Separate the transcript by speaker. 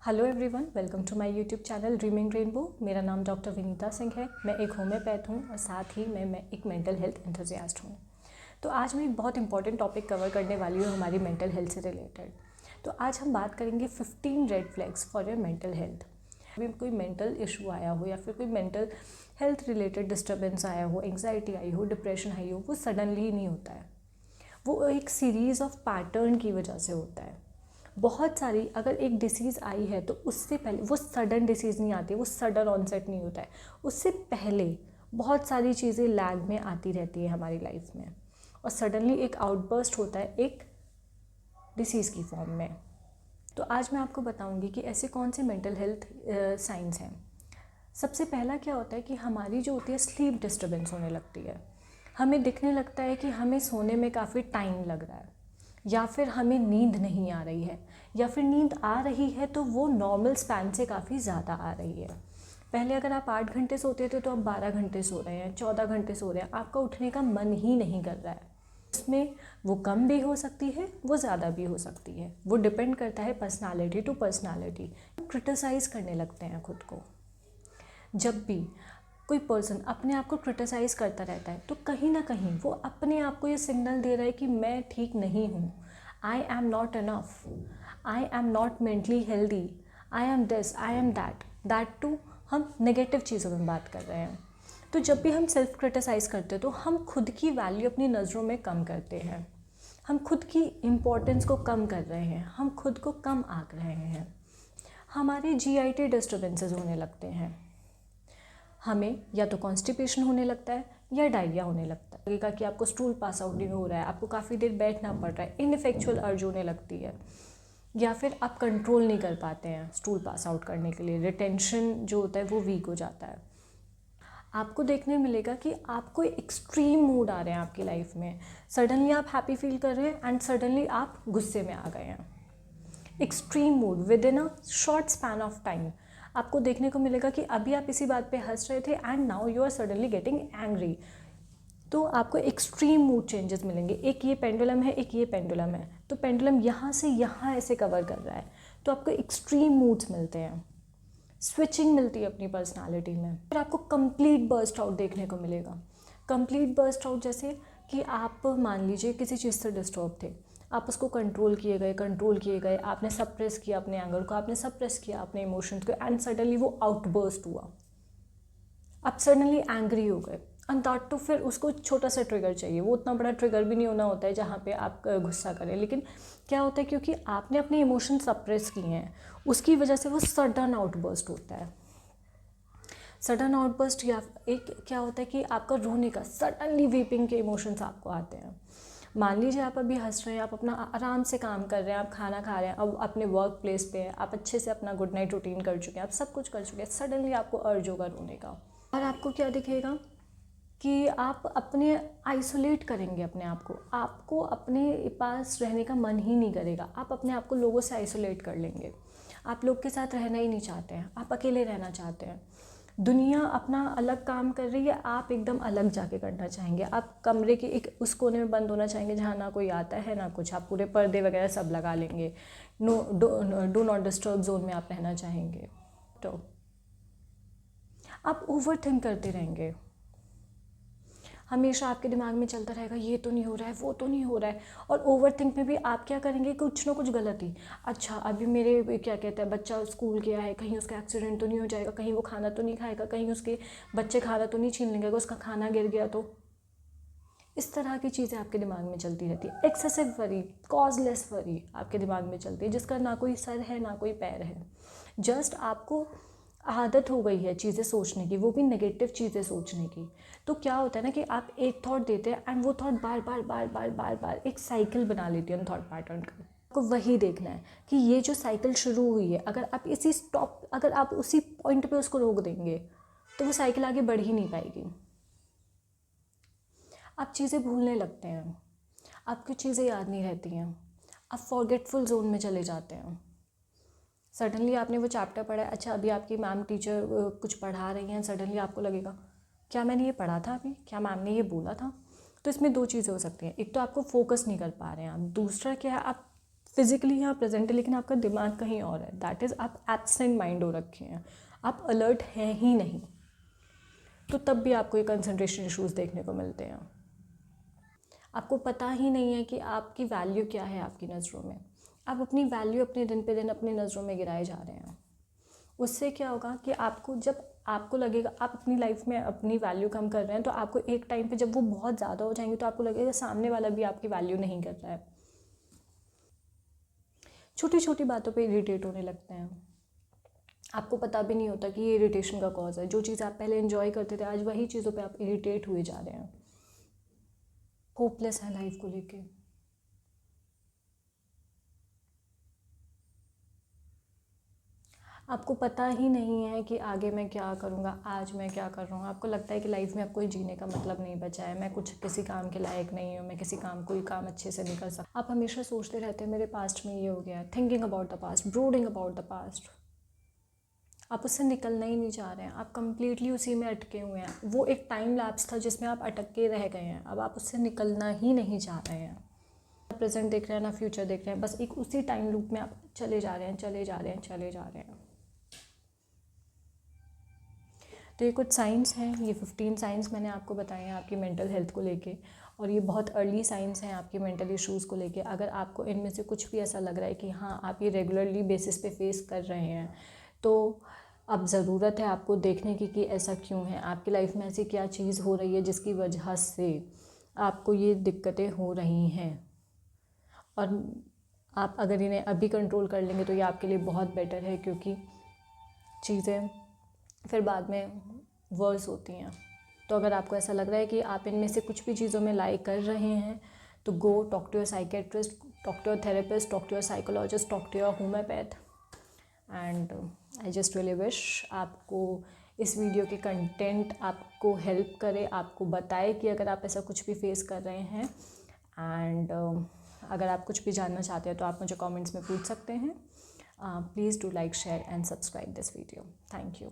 Speaker 1: Hello everyone, welcome to my YouTube channel dreaming rainbow. मेरा नाम doctor Vinita Singh है। मैं एक होम्योपैथ हूँ और साथ ही मैं एक मेंटल हेल्थ एंथुजियास्ट हूँ। तो आज मैं एक बहुत इंपॉर्टेंट टॉपिक कवर करने वाली हूँ हमारी मेंटल हेल्थ से रिलेटेड। तो आज हम बात करेंगे 15 red flags for your mental health. अभी कोई मेंटल इशू आया हो या फिर कोई मेंटल हेल्थ रिलेटेड डिस्टर्बेंस आया हो, एंग्जाइटी आई हो, डिप्रेशन आई हो, वो सडनली नहीं होता है। वो एक सीरीज़ ऑफ पैटर्न की वजह से होता है। बहुत सारी अगर एक डिसीज़ आई है तो उससे पहले वो सडन डिसीज़ नहीं आती, वो सडन ऑनसेट नहीं होता है। उससे पहले बहुत सारी चीज़ें लैग में आती रहती है हमारी लाइफ में और सडनली एक आउटबर्स्ट होता है एक डिसीज़ की फॉर्म में। तो आज मैं आपको बताऊंगी कि ऐसे कौन से मेंटल हेल्थ साइंस हैं। सबसे पहला क्या होता है कि हमारी जो होती है स्लीप डिस्टर्बेंस होने लगती है। हमें दिखने लगता है कि हमें सोने में काफ़ी टाइम लग रहा है, या फिर हमें नींद नहीं आ रही है, या फिर नींद आ रही है तो वो नॉर्मल स्पैन से काफ़ी ज़्यादा आ रही है। पहले अगर आप 8 घंटे सोते थे तो आप 12 घंटे सो रहे हैं, 14 घंटे सो रहे हैं, आपका उठने का मन ही नहीं कर रहा है। इसमें वो कम भी हो सकती है, वो ज़्यादा भी हो सकती है, वो डिपेंड करता है पर्सनालिटी टू पर्सनालिटी। क्रिटिसाइज़ करने लगते हैं खुद को। जब भी कोई पर्सन अपने आप को क्रिटिसाइज़ करता रहता है तो कहीं ना कहीं वो अपने आप को ये सिग्नल दे रहा है कि मैं ठीक नहीं हूँ, I am not enough, I am not mentally healthy, I am this, I am that too. हम नेगेटिव चीज़ों में बात कर रहे हैं। तो जब भी हम सेल्फ क्रिटिसाइज़ करते हैं तो हम खुद की वैल्यू अपनी नज़रों में कम करते हैं, हम खुद की इम्पोर्टेंस को कम कर रहे हैं, हम खुद को कम आंक रहे हैं। हमारे जीआईटी डिस्टर्बेंसेस होने लगते हैं। हमें या तो कॉन्स्टिपेशन होने लगता है या डायरिया होने लगता है। लगेगा कि आपको स्टूल पास आउट नहीं हो रहा है, आपको काफ़ी देर बैठना पड़ रहा है, इनफेक्चुअल अर्ज होने लगती है, या फिर आप कंट्रोल नहीं कर पाते हैं स्टूल पास आउट करने के लिए, रिटेंशन जो होता है वो वीक हो जाता है। आपको देखने मिलेगा कि आपको एक्सट्रीम मूड आ रहे हैं आपकी लाइफ में। सडनली आप हैप्पी फील कर रहे हैं एंड सडनली आप गुस्से में आ गए हैं। Extreme mood with in a short span of time. आपको देखने को मिलेगा कि अभी आप इसी बात पे हंस रहे थे and now you are suddenly getting angry. तो आपको एक्सट्रीम मूड चेंजेस मिलेंगे। एक ये पेंडुलम है, एक ये पेंडुलम है, तो पेंडुलम यहाँ से यहाँ ऐसे कवर कर रहा है, तो आपको एक्सट्रीम मूड्स मिलते हैं, स्विचिंग मिलती है अपनी पर्सनालिटी में। फिर आपको कंप्लीट बर्स्ट आउट देखने को मिलेगा। कंप्लीट बर्स्ट आउट जैसे कि आप मान लीजिए किसी चीज़ से डिस्टर्ब थे, आप उसको कंट्रोल किए गए, आपने सप्रेस किया अपने एंगर को, आपने सप्रेस किया अपने इमोशंस को एंड सडनली वो आउटबर्स्ट हुआ, आप सडनली एंग्री हो गए। एंड दैट टू फिर उसको छोटा सा ट्रिगर चाहिए, वो उतना बड़ा ट्रिगर भी नहीं होना होता है जहाँ पे आप गुस्सा करें, लेकिन क्या होता है क्योंकि आपने अपने इमोशन सप्रेस किए हैं उसकी वजह से वो सडन आउटबर्स्ट होता है। सडन आउटबर्स्ट या एक क्या होता है कि आपका रोने का सडनली वीपिंग के इमोशंस आपको आते हैं। मान लीजिए आप अभी हंस रहे हैं, आप अपना आराम से काम कर रहे हैं, आप खाना खा रहे हैं, अब अपने वर्क प्लेस पे हैं, आप अच्छे से अपना गुड नाइट रूटीन कर चुके हैं, आप सब कुछ कर चुके हैं, सडनली आपको अर्ज होगा रोने का और आपको क्या दिखेगा कि आप अपने आइसोलेट करेंगे अपने आप को, आपको अपने पास रहने का मन ही नहीं करेगा, आप अपने आप को लोगों से आइसोलेट कर लेंगे, आप लोग के साथ रहना ही नहीं चाहते हैं, आप अकेले रहना चाहते हैं। दुनिया अपना अलग काम कर रही है, आप एकदम अलग जाके करना चाहेंगे, आप कमरे के एक उस कोने में बंद होना चाहेंगे जहाँ ना कोई आता है ना कुछ, आप पूरे पर्दे वगैरह सब लगा लेंगे, डू नॉट डिस्टर्ब जोन में आप रहना चाहेंगे। तो आप ओवर थिंक करते रहेंगे, हमेशा आपके दिमाग में चलता रहेगा ये तो नहीं हो रहा है, वो तो नहीं हो रहा है। और ओवर थिंक में भी आप क्या करेंगे, कुछ ना कुछ गलत ही, अच्छा अभी मेरे क्या कहते हैं बच्चा स्कूल गया है, कहीं उसका एक्सीडेंट तो नहीं हो जाएगा, कहीं वो खाना तो नहीं खाएगा, कहीं उसके बच्चे खाना तो नहीं छीन लेंगे, उसका खाना गिर गया तो। इस तरह की चीज़ें आपके दिमाग में चलती रहती है। एक्सेसिव वरी, कॉजलेस वरी आपके दिमाग में चलती है जिसका ना कोई सर है ना कोई पैर है। जस्ट आपको आदत हो गई है चीज़ें सोचने की, वो भी नेगेटिव चीज़ें सोचने की। तो क्या होता है ना कि आप एक थॉट देते हैं एंड वो थॉट बार बार बार बार बार बार एक साइकिल बना लेती है उन थॉट पैटर्न का। आपको वही देखना है कि ये जो साइकिल शुरू हुई है, अगर आप उसी पॉइंट पे उसको रोक देंगे तो वो साइकिल आगे बढ़ ही नहीं पाएगी। आप चीज़ें भूलने लगते हैं, आपको चीज़ें याद नहीं रहती हैं, आप फॉरगेटफुल जोन में चले जाते हैं। सडनली आपने वो चैप्टर पढ़ा है, अच्छा अभी आपकी मैम टीचर कुछ पढ़ा रही हैं, सडनली आपको लगेगा क्या मैंने ये पढ़ा था अभी, क्या मैम ने ये बोला था। तो इसमें दो चीज़ें हो सकती हैं, एक तो आपको फोकस नहीं कर पा रहे हैं आप, दूसरा क्या है आप फिजिकली यहाँ प्रेजेंट है लेकिन आपका दिमाग कहीं और है, दैट इज़ आप एब्सेंट माइंड हो रखे हैं, आप अलर्ट हैं ही नहीं, तो तब भी आपको ये कंसंट्रेशन इश्यूज़ देखने को मिलते हैं। आपको पता ही नहीं है कि आपकी वैल्यू क्या है आपकी नज़रों में, आप अपनी वैल्यू अपने दिन पे दिन अपनी नज़रों में गिराए जा रहे हैं। उससे क्या होगा कि आपको जब आपको लगेगा आप अपनी लाइफ में अपनी वैल्यू कम कर रहे हैं, तो आपको एक टाइम पे जब वो बहुत ज़्यादा हो जाएंगे तो आपको लगेगा सामने वाला भी आपकी वैल्यू नहीं कर रहा है। छोटी छोटी बातों पे इरिटेट होने लगते हैं, आपको पता भी नहीं होता कि ये इरिटेशन का कॉज है। जो चीज़ आप पहले एंजॉय करते थे आज वही चीज़ों पे आप इरिटेट हुए जा रहे हैं, होपलेस है लाइफ को लेके। आपको पता ही नहीं है कि आगे मैं क्या करूँगा, आज मैं क्या कर रहा हूँ। आपको लगता है कि लाइफ में अब कोई जीने का मतलब नहीं बचा है, मैं कुछ किसी काम के लायक नहीं हूँ, मैं किसी काम कोई काम अच्छे से नहीं कर सकता। आप हमेशा सोचते रहते हैं मेरे पास्ट में ये हो गया है, thinking about the past, brooding about the past. आप उससे निकलना ही नहीं चाह रहे हैं, आप कंप्लीटली उसी में अटके हुए हैं। वो एक टाइम लैप्स था जिसमें आप अटक के रह गए हैं, अब आप उससे निकलना ही नहीं चाह रहे हैं। ना प्रेजेंट देख रहे हैं ना फ्यूचर देख रहे हैं, बस एक उसी टाइम लूप में आप चले जा रहे हैं, चले जा रहे हैं, चले जा रहे हैं। तो ये कुछ साइंस हैं, ये 15 साइंस मैंने आपको बताए हैं आपकी मेंटल हेल्थ को लेके, और ये बहुत अर्ली साइंस हैं आपके मेंटल इश्यूज़ को लेके। अगर आपको इनमें से कुछ भी ऐसा लग रहा है कि हाँ आप ये रेगुलरली बेसिस पे फेस कर रहे हैं, तो अब ज़रूरत है आपको देखने की कि ऐसा क्यों है, आपकी लाइफ में ऐसी क्या चीज़ हो रही है जिसकी वजह से आपको ये दिक्कतें हो रही हैं। और आप अगर इन्हें अभी कंट्रोल कर लेंगे तो ये आपके लिए बहुत बेटर है, क्योंकि चीज़ें फिर बाद में वर्स होती हैं। तो अगर आपको ऐसा लग रहा है कि आप इनमें से कुछ भी चीज़ों में लाई कर रहे हैं, तो go talk to your psychiatrist, talk to your therapist, talk to your psychologist, talk to your homeopath. And I just really wish आपको इस वीडियो के कंटेंट आपको हेल्प करे, आपको बताए कि अगर आप ऐसा कुछ भी फेस कर रहे हैं। एंड अगर आप कुछ भी जानना चाहते हैं तो आप मुझे कमेंट्स में पूछ सकते हैं। Please do like, share and subscribe this video. Thank you.